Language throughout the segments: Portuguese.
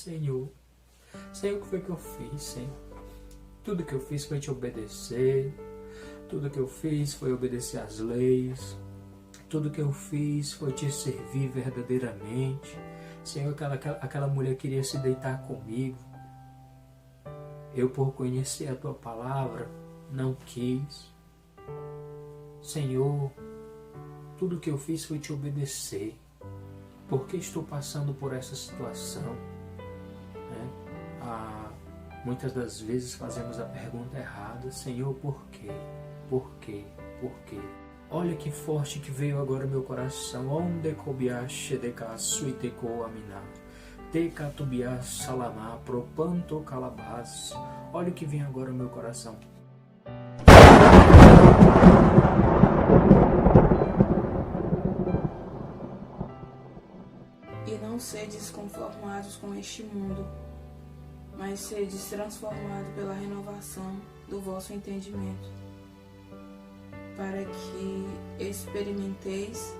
Senhor, Senhor, o que foi que eu fiz, Senhor? Tudo que eu fiz foi te obedecer, tudo que eu fiz foi obedecer às leis, tudo que eu fiz foi te servir verdadeiramente. Senhor, aquela mulher queria se deitar comigo. Eu, por conhecer a Tua palavra, não quis. Senhor, tudo que eu fiz foi te obedecer. Por que estou passando por essa situação? Muitas das vezes fazemos a pergunta errada. Senhor, por quê? Por quê? Por quê? Olha que forte que veio agora meu coração. Onde cobiache de casuiteco aminar. Te catubia salamá, propanto calabás. Olha o que vem agora no meu coração. E não sedes conformados com este mundo, mas sedes transformados pela renovação do vosso entendimento, para que experimenteis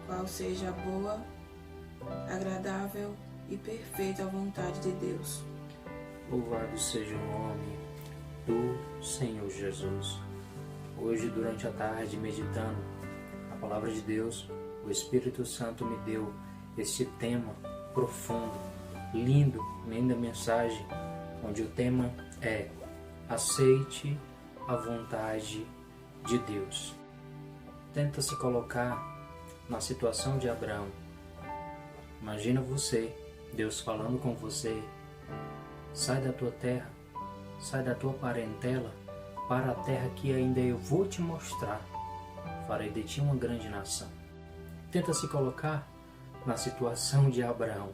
qual seja a boa, agradável e perfeita vontade de Deus. Louvado seja o nome do Senhor Jesus. Hoje, durante a tarde, meditando a palavra de Deus, o Espírito Santo me deu este tema profundo, linda mensagem, onde o tema é: aceite a vontade de Deus. Tenta se colocar na situação de Abraão. Imagina você, Deus falando com você: sai da tua terra, sai da tua parentela, para a terra que ainda eu vou te mostrar. Farei de ti uma grande nação. Tenta se colocar na situação de Abraão.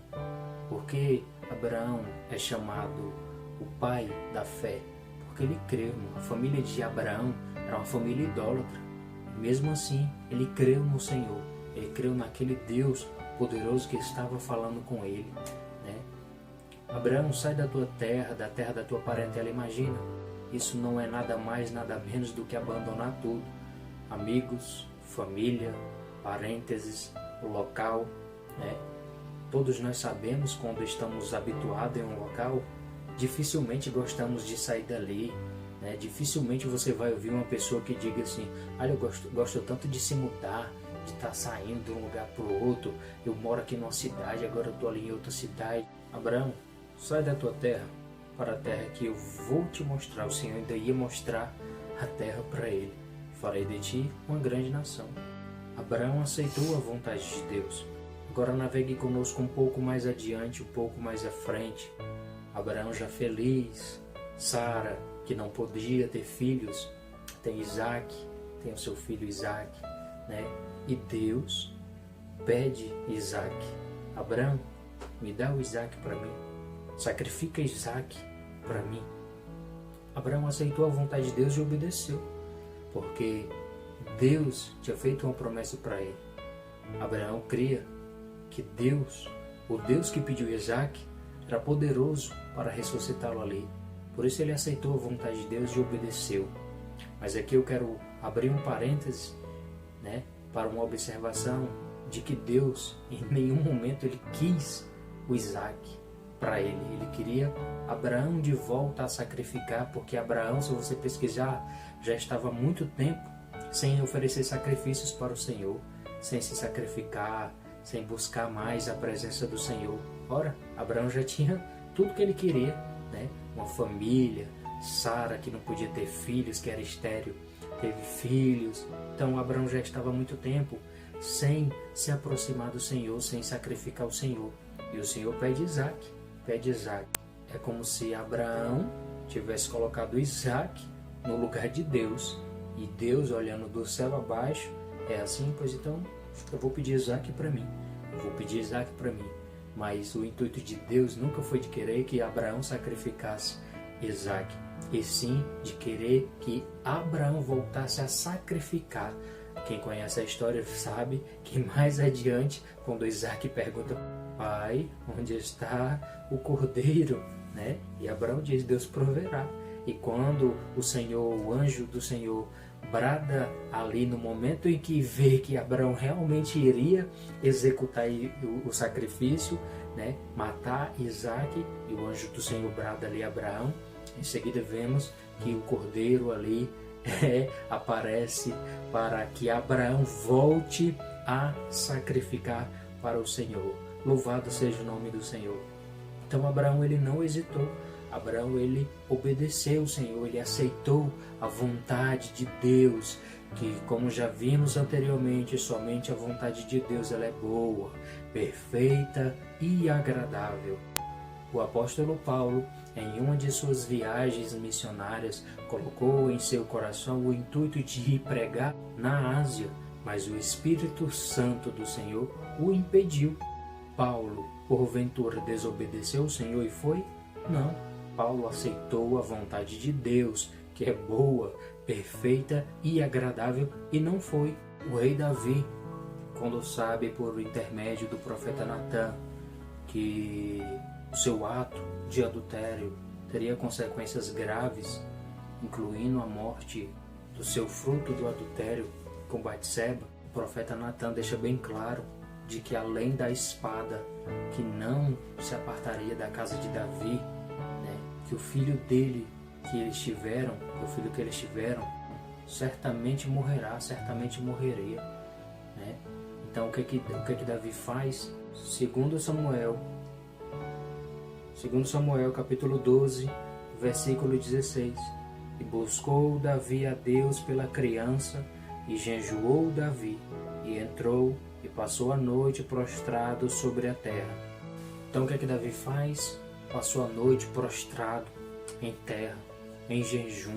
Porque Abraão é chamado o pai da fé, porque ele creu. A família de Abraão era uma família idólatra. Mesmo assim, ele creu no Senhor. Ele creu naquele Deus poderoso que estava falando com ele, né? Abraão, sai da tua terra, da terra da tua parentela. Imagina, isso não é nada mais, nada menos do que abandonar tudo. Amigos, família, parênteses, o local, né? Todos nós sabemos, quando estamos habituados em um local, dificilmente gostamos de sair dali, né? Dificilmente você vai ouvir uma pessoa que diga assim: olha, eu gosto tanto de se mudar, de estar saindo de um lugar para o outro. Eu moro aqui numa cidade, agora eu estou ali em outra cidade. Abraão, sai da tua terra para a terra que eu vou te mostrar. O Senhor ainda ia mostrar a terra para ele. Farei de ti uma grande nação. Abraão aceitou a vontade de Deus. Agora navegue conosco um pouco mais adiante, um pouco mais à frente. Abraão já feliz, Sara, que não podia ter filhos, tem Isaac, tem o seu filho Isaac, né? E Deus pede Isaac: Abraão, me dá o Isaac para mim, sacrifica Isaac para mim. Abraão aceitou a vontade de Deus e obedeceu, porque Deus tinha feito uma promessa para ele. Abraão cria que Deus, o Deus que pediu Isaac, era poderoso para ressuscitá-lo ali. Por isso ele aceitou a vontade de Deus e obedeceu. Mas aqui eu quero abrir um parêntese, né, para uma observação de que Deus, em nenhum momento, ele quis o Isaac para ele. Ele queria Abraão de volta a sacrificar, porque Abraão, se você pesquisar, já estava há muito tempo sem oferecer sacrifícios para o Senhor, sem se sacrificar, sem buscar mais a presença do Senhor. Ora, Abraão já tinha tudo que ele queria, né? Uma família, Sara, que não podia ter filhos, que era estéril, teve filhos. Então Abraão já estava há muito tempo sem se aproximar do Senhor, sem sacrificar o Senhor. E o Senhor pede Isaac, pede Isaac. É como se Abraão tivesse colocado Isaac no lugar de Deus, e Deus, olhando do céu abaixo, é assim: pois então eu vou pedir Isaac para mim, eu vou pedir Isaac para mim. Mas o intuito de Deus nunca foi de querer que Abraão sacrificasse Isaac, e sim de querer que Abraão voltasse a sacrificar. Quem conhece a história sabe que mais adiante, quando Isaac pergunta: pai, onde está o cordeiro? Né? E Abraão diz: Deus proverá. E quando o Senhor, o anjo do Senhor, brada ali no momento em que vê que Abraão realmente iria executar o sacrifício, né, matar Isaac, e o anjo do Senhor brada ali a Abraão. Em seguida vemos que o cordeiro ali aparece para que Abraão volte a sacrificar para o Senhor. Louvado seja o nome do Senhor. Então Abraão ele não hesitou. Abraão ele obedeceu o Senhor, ele aceitou a vontade de Deus, que, como já vimos anteriormente, somente a vontade de Deus ela é boa, perfeita e agradável. O apóstolo Paulo, em uma de suas viagens missionárias, colocou em seu coração o intuito de ir pregar na Ásia, mas o Espírito Santo do Senhor o impediu. Paulo, porventura, desobedeceu o Senhor e foi? Não. Paulo aceitou a vontade de Deus, que é boa, perfeita e agradável, e não foi. O rei Davi, quando sabe por intermédio do profeta Natã que o seu ato de adultério teria consequências graves, incluindo a morte do seu fruto do adultério com Batseba, o profeta Natã deixa bem claro de que além da espada que não se apartaria da casa de Davi, né, que o filho dele que eles tiveram, certamente morrerá, certamente morreria, né? Então o que que Davi faz? Segundo Samuel capítulo 12, versículo 16. E buscou Davi a Deus pela criança, e jejuou Davi, e entrou e passou a noite prostrado sobre a terra. Então o que Davi faz? Passou a noite prostrado em terra, em jejum,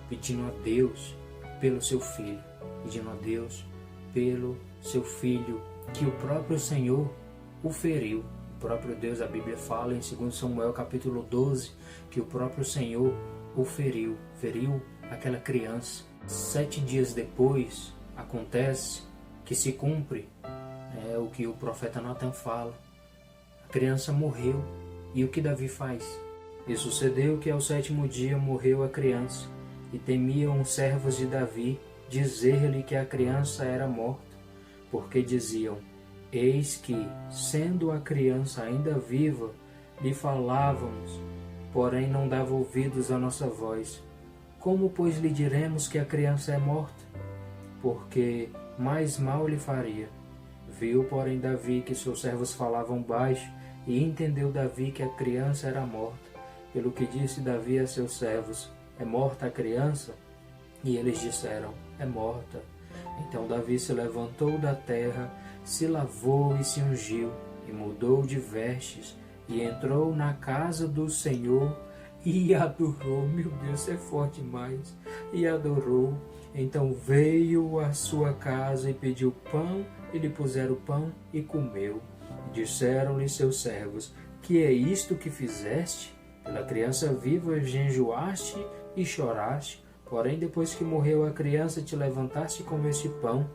pedindo a Deus pelo seu filho, pedindo a Deus pelo seu filho, que o próprio Senhor o feriu. O próprio Deus, a Bíblia fala em 2 Samuel capítulo 12, que o próprio Senhor o feriu aquela criança. 7 dias depois, acontece que se cumpre o que o profeta Natã fala. A criança morreu, e o que Davi faz? E sucedeu que ao 7º dia morreu a criança, e temiam os servos de Davi dizer-lhe que a criança era morta, porque diziam: eis que, sendo a criança ainda viva, lhe falávamos, porém não dava ouvidos à nossa voz. Como, pois, lhe diremos que a criança é morta? Porque mais mal lhe faria. Viu, porém, Davi que seus servos falavam baixo, e entendeu Davi que a criança era morta. Pelo que disse Davi a seus servos: é morta a criança? E eles disseram: é morta. Então Davi se levantou da terra, se lavou e se ungiu, e mudou de vestes, e entrou na casa do Senhor, e adorou. Meu Deus, é forte demais. E adorou. Então veio à sua casa e pediu pão, e lhe puseram pão, e comeu. E disseram-lhe seus servos: que é isto que fizeste? Pela criança viva jejuaste e choraste, porém depois que morreu a criança te levantaste e comeste pão.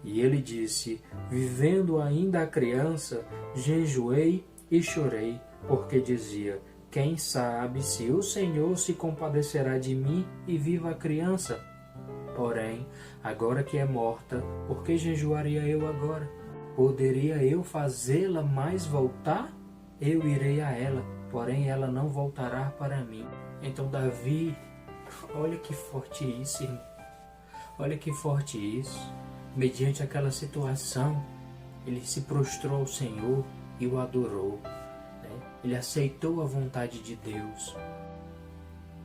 E ele disse: vivendo ainda a criança, jejuei e chorei, porque dizia: quem sabe se o Senhor se compadecerá de mim e viva a criança? Porém, agora que é morta, por que jejuaria eu agora? Poderia eu fazê-la mais voltar? Eu irei a ela, porém ela não voltará para mim. Então Davi, olha que forte isso, irmão. Olha que forte isso. Mediante aquela situação, ele se prostrou ao Senhor e o adorou, né? Ele aceitou a vontade de Deus.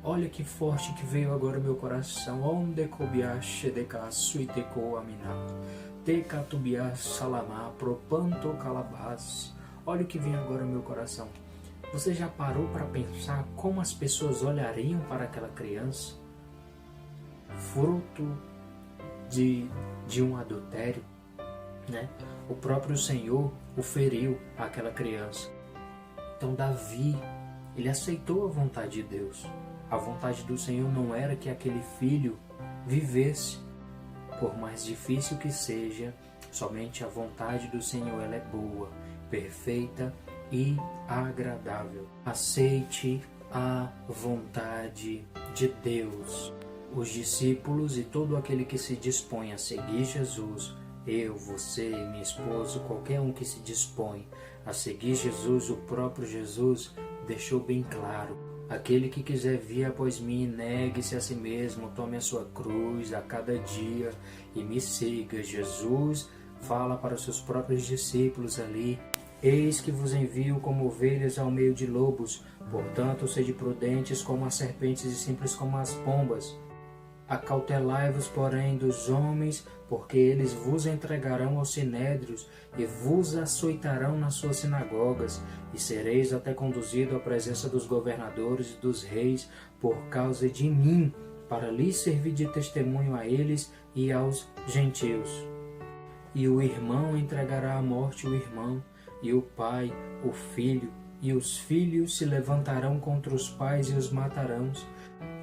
Olha que forte que veio agora o meu coração. Onde cobiache de casuite coamina, te catubias salamá, propanto calabás. Olha o que vem agora o meu coração. Você já parou para pensar como as pessoas olhariam para aquela criança? Fruto de um adultério, né? O próprio Senhor o feriu àquela criança. Então Davi, ele aceitou a vontade de Deus. A vontade do Senhor não era que aquele filho vivesse. Por mais difícil que seja, somente a vontade do Senhor ela é boa, perfeita e agradável. Aceite a vontade de Deus. Os discípulos e todo aquele que se dispõe a seguir Jesus Eu, você, minha esposa, qualquer um que se dispõe a seguir Jesus, o próprio Jesus deixou bem claro: aquele que quiser vir após mim, negue-se a si mesmo, tome a sua cruz a cada dia e me siga. Jesus fala para os seus próprios discípulos ali: eis que vos envio como ovelhas ao meio de lobos, portanto sede prudentes como as serpentes e simples como as pombas. Acautelai-vos, porém, dos homens, porque eles vos entregarão aos sinédrios e vos açoitarão nas suas sinagogas, e sereis até conduzido à presença dos governadores e dos reis por causa de mim, para lhes servir de testemunho a eles e aos gentios. E o irmão entregará à morte o irmão, e o pai o filho, e os filhos se levantarão contra os pais e os matarão.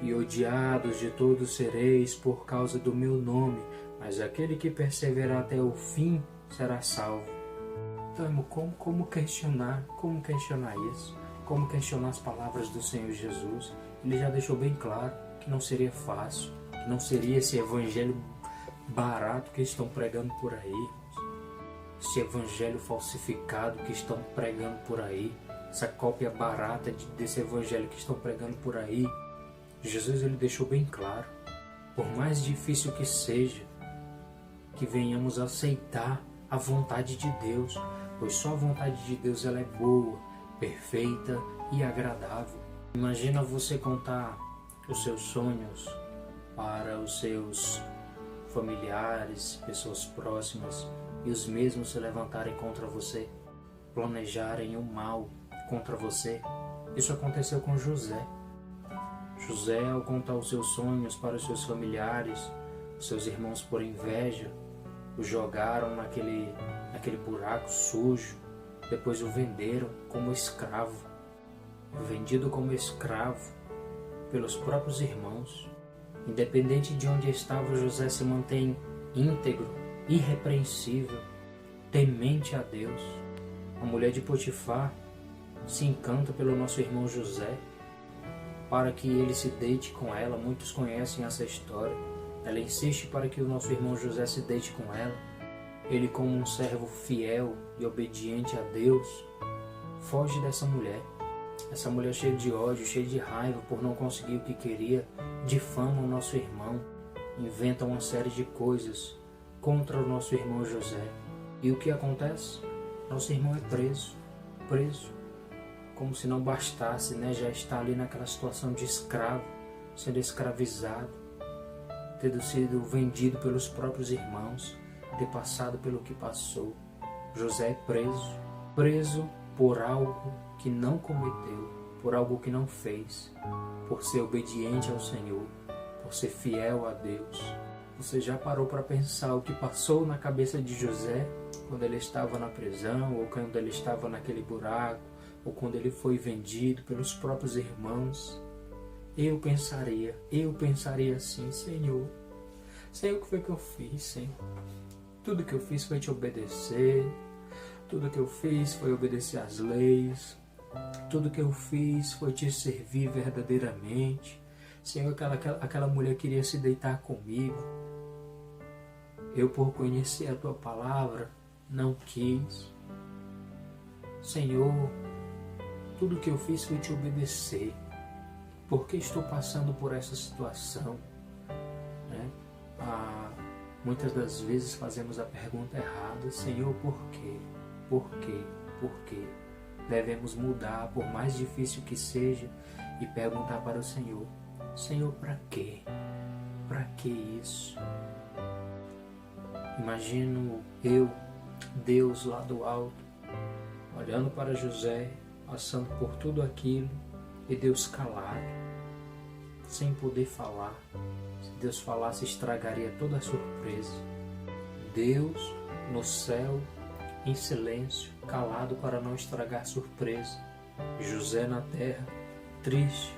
E odiados de todos sereis por causa do meu nome, mas aquele que perseverar até o fim será salvo. Então, como questionar isso? Como questionar as palavras do Senhor Jesus? Ele já deixou bem claro que não seria fácil, que não seria esse evangelho barato que estão pregando por aí, esse evangelho falsificado que estão pregando por aí, essa cópia barata desse evangelho que estão pregando por aí. Jesus ele deixou bem claro: por mais difícil que seja, que venhamos aceitar a vontade de Deus, pois só a vontade de Deus ela é boa, perfeita e agradável. Imagina você contar os seus sonhos para os seus familiares, pessoas próximas, e os mesmos se levantarem contra você, planejarem o mal contra você. Isso aconteceu com José. José, ao contar os seus sonhos para os seus familiares, seus irmãos, por inveja, o jogaram naquele buraco sujo, depois o venderam como escravo, vendido como escravo pelos próprios irmãos. Independente de onde estava, José se mantém íntegro, irrepreensível, temente a Deus. A mulher de Potifar se encanta pelo nosso irmão José, para que ele se deite com ela. Muitos conhecem essa história. Ela insiste para que o nosso irmão José se deite com ela. Ele, como um servo fiel e obediente a Deus, foge dessa mulher. Essa mulher cheia de ódio, cheia de raiva por não conseguir o que queria, difama o nosso irmão, inventa uma série de coisas contra o nosso irmão José. E o que acontece? Nosso irmão é preso. Como se não bastasse, já está ali naquela situação de escravo, sendo escravizado, tendo sido vendido pelos próprios irmãos, ter passado pelo que passou. José é preso por algo que não cometeu, por algo que não fez, por ser obediente ao Senhor, por ser fiel a Deus. Você já parou para pensar o que passou na cabeça de José quando ele estava na prisão, ou quando ele estava naquele buraco, ou quando ele foi vendido pelos próprios irmãos? Eu pensaria assim: Senhor, o que foi que eu fiz, Senhor? Tudo que eu fiz foi te obedecer, tudo que eu fiz foi obedecer às leis, tudo que eu fiz foi te servir verdadeiramente. Senhor, aquela mulher queria se deitar comigo, eu, por conhecer a tua palavra, não quis. Senhor, tudo que eu fiz foi te obedecer. Por que estou passando por essa situação? Muitas das vezes fazemos a pergunta errada: Senhor, por quê? Por quê? Por quê? Devemos mudar, por mais difícil que seja, e perguntar para o Senhor: Senhor, para quê? Para que isso? Imagino eu, Deus lá do alto, olhando para José, passando por tudo aquilo, e Deus calado, sem poder falar. Se Deus falasse, estragaria toda a surpresa. Deus no céu, em silêncio, calado para não estragar a surpresa. José na terra, triste,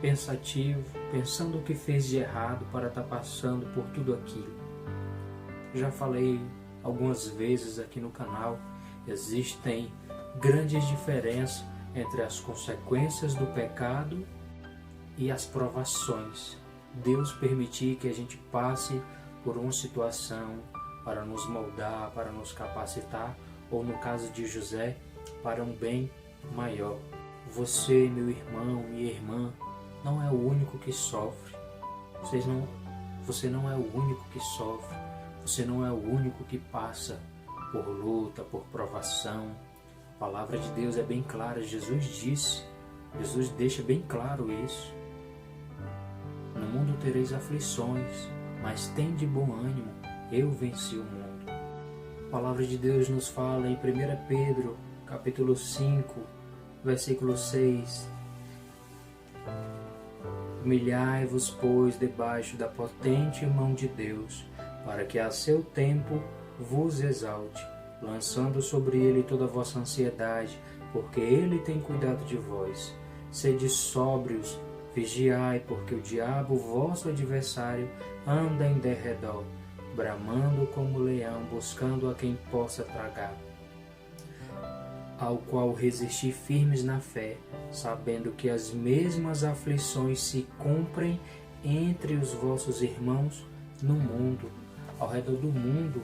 pensativo, pensando o que fez de errado para estar passando por tudo aquilo. Já falei algumas vezes aqui no canal, existem grandes diferenças entre as consequências do pecado e as provações. Deus permitir que a gente passe por uma situação para nos moldar, para nos capacitar, ou no caso de José, para um bem maior. Você, meu irmão, minha irmã, não é o único que sofre. Você não é o único que sofre. Você não é o único que passa por luta, por provação. A palavra de Deus é bem clara. Jesus deixa bem claro isso. No mundo tereis aflições, mas tende bom ânimo, eu venci o mundo. A palavra de Deus nos fala em 1 Pedro, capítulo 5, versículo 6. Humilhai-vos, pois, debaixo da potente mão de Deus, para que a seu tempo vos exalte, lançando sobre ele toda a vossa ansiedade, porque ele tem cuidado de vós. Sede sóbrios, vigiai, porque o diabo, vosso adversário, anda em derredor, bramando como leão, buscando a quem possa tragar. Ao qual resisti firmes na fé, sabendo que as mesmas aflições se cumprem entre os vossos irmãos no mundo. Ao redor do mundo,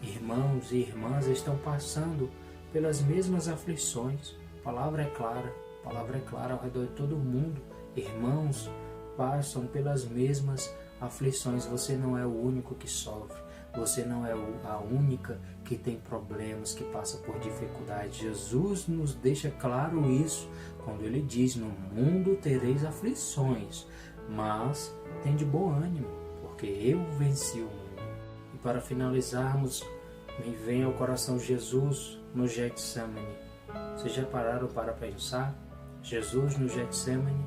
irmãos e irmãs estão passando pelas mesmas aflições. A palavra é clara ao redor de todo mundo. Irmãos passam pelas mesmas aflições. Você não é o único que sofre. Você não é a única que tem problemas, que passa por dificuldades. Jesus nos deixa claro isso quando ele diz: no mundo tereis aflições, mas tende bom ânimo, porque eu venci o mundo. E para finalizarmos, me vem ao coração Jesus no Getsemane. Vocês já pararam para pensar? Jesus no Getsemane,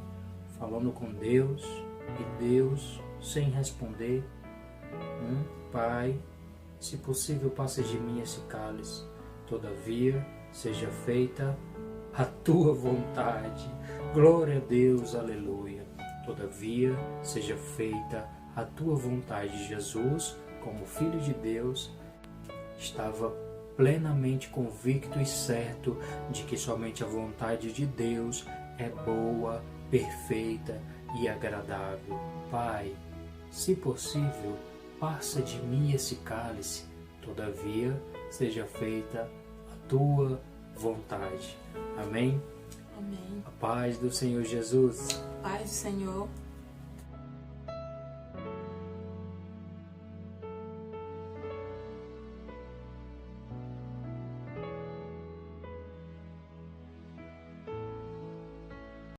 falando com Deus, e Deus sem responder: Pai, se possível, passa de mim esse cálice, todavia seja feita a tua vontade. Glória a Deus, aleluia. Todavia seja feita a tua vontade. Jesus, como Filho de Deus, estava plenamente convicto e certo de que somente a vontade de Deus é boa, perfeita e agradável. Pai, se possível, passa de mim esse cálice, todavia seja feita a tua vontade. Amém? Amém. A paz do Senhor Jesus. Paz do Senhor.